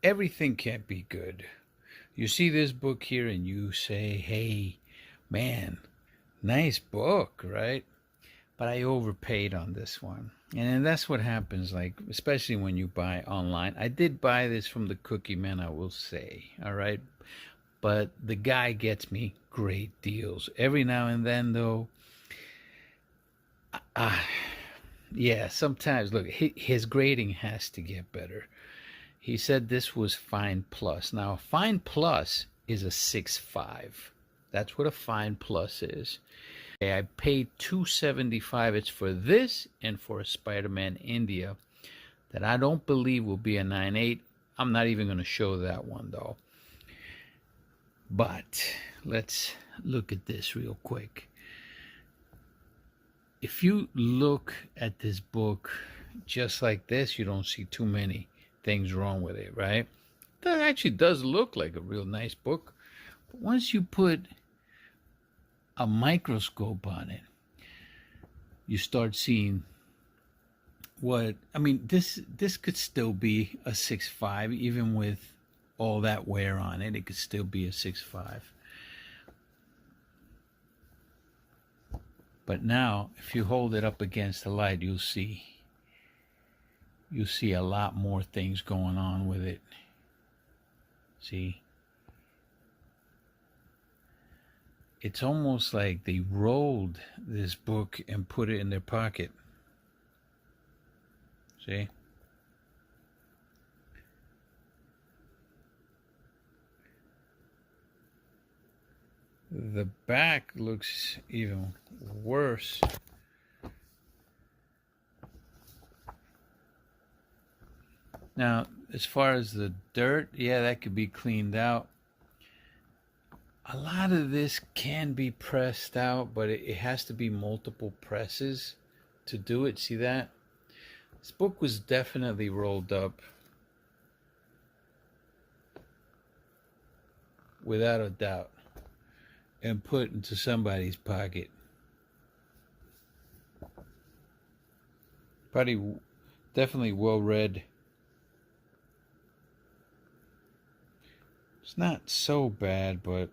everything can't be good. You see this book here and you say, hey, man, nice book, right? But I overpaid on this one. And that's what happens, like, especially when you buy online. I did buy this from the Cookie Man, I will say, all right? But the guy gets me great deals. Every now and then, though, uh, yeah, sometimes, look, his grading has to get better. He said this was Fine Plus. Now, Fine Plus is a 6.5. That's what a Fine Plus is. I paid $275. It's for this and for a Spider-Man India that I don't believe will be a 9.8. I'm not even going to show that one, though. But let's look at this real quick. If you look at this book just like this, you don't see too many things wrong with it, right? That actually does look like a real nice book. But once you put a microscope on it, you start seeing what, I mean, this could still be a 6.5, even with all that wear on it. It could still be a 6.5. But now, if you hold it up against the light, you'll see a lot more things going on with it. See? It's almost like they rolled this book and put it in their pocket. See? The back looks even worse. Now, as far as the dirt, yeah, that could be cleaned out. A lot of this can be pressed out, but it has to be multiple presses to do it. See that? This book was definitely rolled up. Without a doubt. And put into somebody's pocket. Definitely well read. It's not so bad, but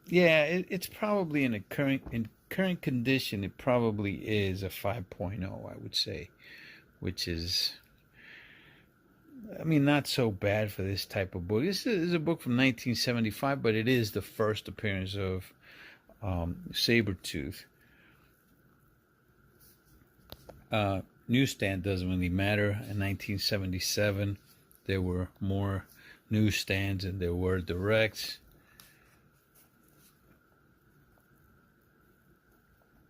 yeah, it's probably in current condition. It probably is a 5.0, I would say, which is, I mean, not so bad for this type of book. This is a book from 1975, but it is the first appearance of Sabretooth. Newsstand doesn't really matter. In 1977, there were more newsstands than there were directs.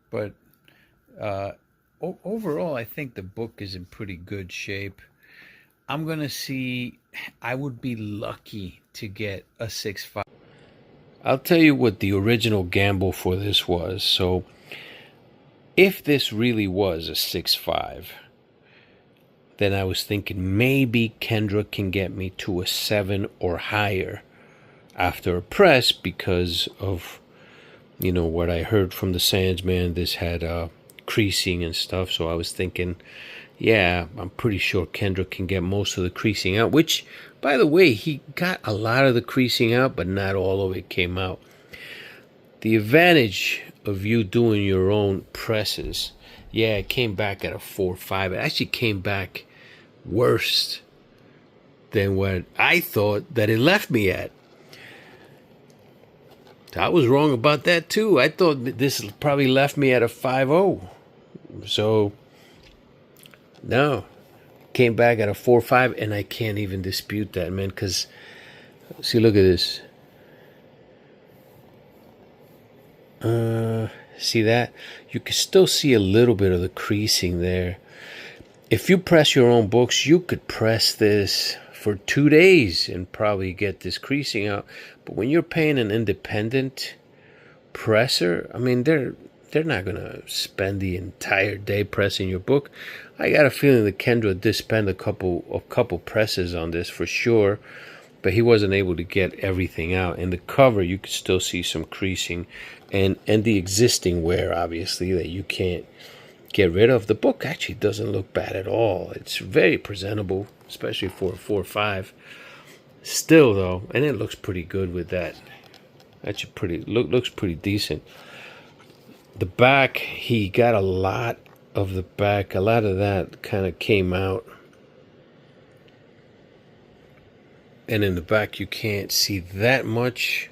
But overall, I think the book is in pretty good shape. I'm going to see, I would be lucky to get a 6.5. I'll tell you what the original gamble for this was. So, if this really was a 6.5, then I was thinking maybe Kendra can get me to a 7 or higher after a press because of, you know, what I heard from the Sandsman. This had creasing and stuff, so I was thinking, yeah, I'm pretty sure Kendra can get most of the creasing out, which, by the way, he got a lot of the creasing out, but not all of it came out. The advantage of you doing your own presses, yeah, it came back at a 4.5. It actually came back worse than what I thought that it left me at. I was wrong about that too. I thought this probably left me at a 5.0. So, no, came back at a 4.5, and I can't even dispute that, man, because, see, look at this. See that? You can still see a little bit of the creasing there. If you press your own books, you could press this for 2 days and probably get this creasing out. But when you're paying an independent presser, I mean, they're not gonna spend the entire day pressing your book. I got a feeling that Kendra did spend a couple presses on this for sure. but he wasn't able to get everything out. In the cover, you could still see some creasing and the existing wear, obviously, that you can't get rid of. The book actually doesn't look bad at all. It's very presentable, especially for a 4.5. Still, though, and it looks pretty good with that. Actually, looks pretty decent. The back, he got a lot of the back. A lot of that kind of came out. And in the back, you can't see that much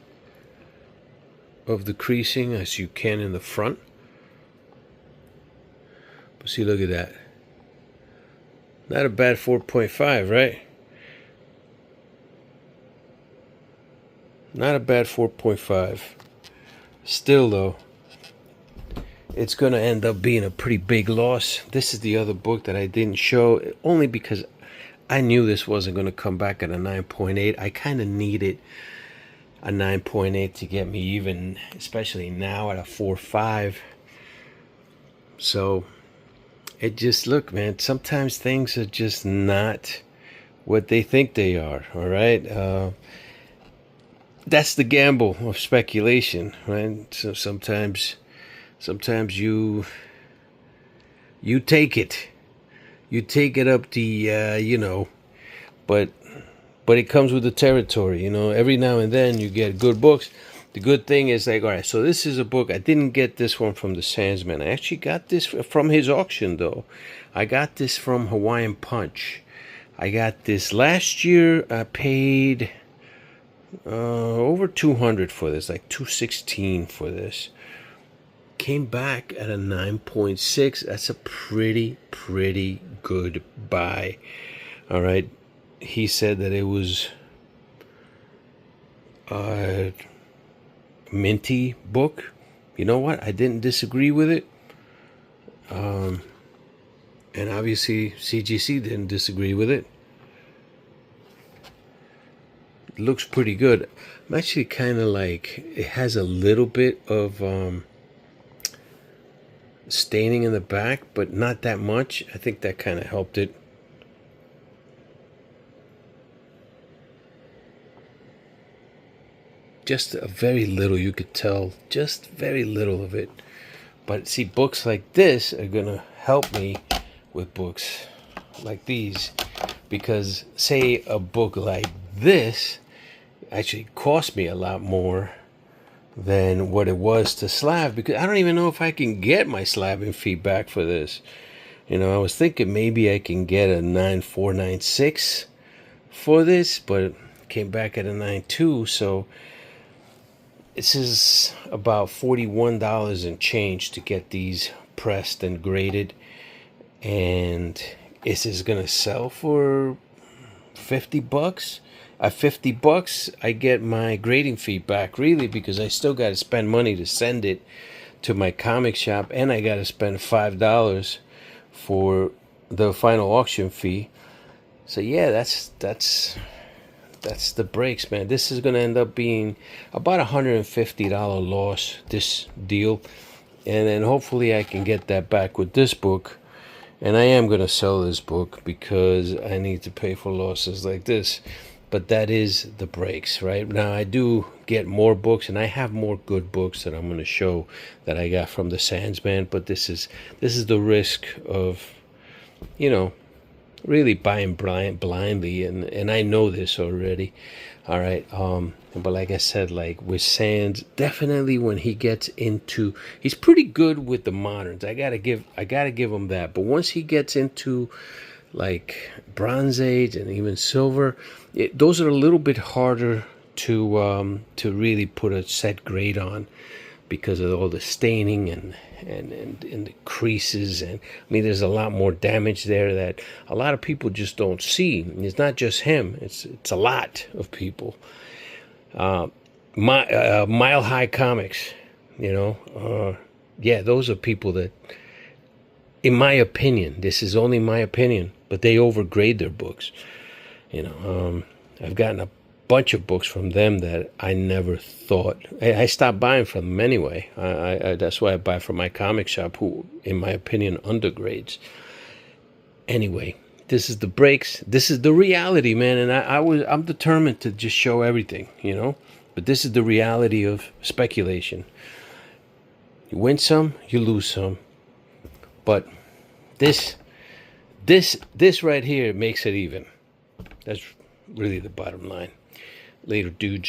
of the creasing as you can in the front. But see, look at that. Not a bad 4.5, right? Not a bad 4.5. Still, though, it's going to end up being a pretty big loss. This is the other book that I didn't show, only because I knew this wasn't going to come back at a 9.8. I kind of needed a 9.8 to get me even, especially now at a 4.5. So it just, look, man, sometimes things are just not what they think they are, all right? That's the gamble of speculation, right? So sometimes you take it. You take it up the, but it comes with the territory, Every now and then you get good books. The good thing is, like, all right, so this is a book. I didn't get this one from the Sandsman. I actually got this from his auction, though. I got this from Hawaiian Punch. I got this last year. I paid over $200 for this, like $216 for this. Came back at a 9.6. That's a pretty good buy. All right. He said that it was a minty book. You know what? I didn't disagree with it. And obviously CGC didn't disagree with it. It looks pretty good. I'm actually kind of like, it has a little bit of staining in the back, but not that much. I think that kind of helped it. Just a very little, you could tell, just very little of it. But see, books like this are gonna help me with books like these, because say a book like this actually cost me a lot more than what it was to slab, because I don't even know if I can get my slabbing feedback for this. I was thinking maybe I can get a 9.4, 9.6 for this, but it came back at a 9.2. So this is about $41 and change to get these pressed and graded, and this is gonna sell for $50. At $50, I get my grading feedback, really, because I still got to spend money to send it to my comic shop, and I got to spend $5 for the final auction fee. So yeah, that's the breaks, man. This is going to end up being about $150 loss, this deal, and then hopefully I can get that back with this book. And I am going to sell this book because I need to pay for losses like this. But that is the breaks, right? Now, I do get more books, and I have more good books that I'm going to show that I got from the Sandsman. But this is the risk of, really buying blindly, and I know this already. All right. But like I said, like with Sands, definitely when he gets into, he's pretty good with the moderns. I gotta give him that. But once he gets into like Bronze Age and even Silver, those are a little bit harder to really put a set grade on, because of all the staining and the creases, and I mean there's a lot more damage there that a lot of people just don't see. And it's not just him; it's a lot of people. Mile High Comics, yeah, those are people that, in my opinion, this is only my opinion, but they overgrade their books. I've gotten a bunch of books from them that I never thought. I stopped buying from them anyway. That's why I buy from my comic shop, who, in my opinion, undergrades. Anyway, This is the breaks. This is the reality, man. And I'm determined to just show everything, you know. But this is the reality of speculation. You win some, you lose some. But this right here makes it even. That's really the bottom line. Later, dudes.